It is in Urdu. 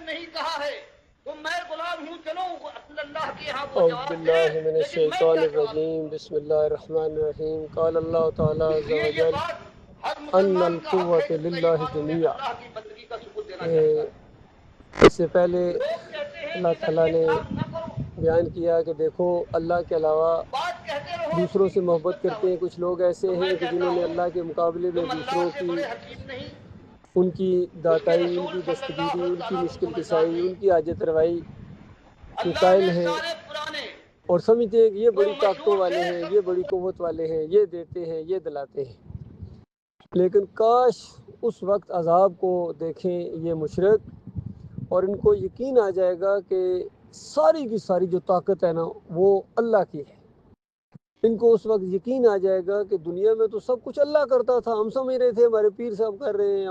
نہیں کہا ہے تو میں غلام ہوں، چلو اللہ کے یہاں وہ اعوذ جواب دے، باللہ من لیکن میں الشیطان کیا جواب دوں؟ الرجیم بسم اللہ الرحمن الرحیم قال اللہ تعالی اس عز لیے و یہ جل بات ہر ان مسلمان کا حق ہے القوۃ کہ اپنے للہ ایمانوں میں جمیعا۔ اللہ کی بندگی کا ثبوت دینا چاہتا ہے۔ اس سے پہلے لوگ کہتے ہیں اللہ کہ سر تعالیٰ یہ نے کام نہ کرو، بیان کیا کہ دیکھو اللہ کے علاوہ بات کہتے رہو دوسروں اپنی سے محبت مثبت کرتے ہیں دعوت۔ کچھ لوگ تو ایسے میں ہیں کہ کہتا جنہوں نے ہوں اللہ کے مقابلے میں تم اللہ دوسروں سے کی بڑے حکیم نہیں، ان کی اس کے داتائی، ان رسول کی صلی اللہ دستگیری، ان کی تعالیٰ مشکل سمجھدار کشائی، نہیں۔ ان کی حاجت روائی کے اللہ قائل نے ہیں سارے پرانے اور سمجھتے ہیں کہ یہ جو بڑی طاقتوں مشہور تھے والے ہیں، سب یہ کو بڑی قوت والے ہیں، یہ دیتے ہیں، یہ دلاتے ہیں۔ لیکن کاش اس وقت عذاب کو دیکھیں یہ مشرک اور ان کو یقین آ جائے گا کہ ساری کی ساری جو طاقت ہے نا وہ اللہ کی ہے۔ ان کو اس وقت یقین آ جائے گا کہ دنیا میں تو سب کچھ اللہ کرتا تھا، ہم سمجھ رہے تھے ہمارے پیر صاحب کر رہے ہیں،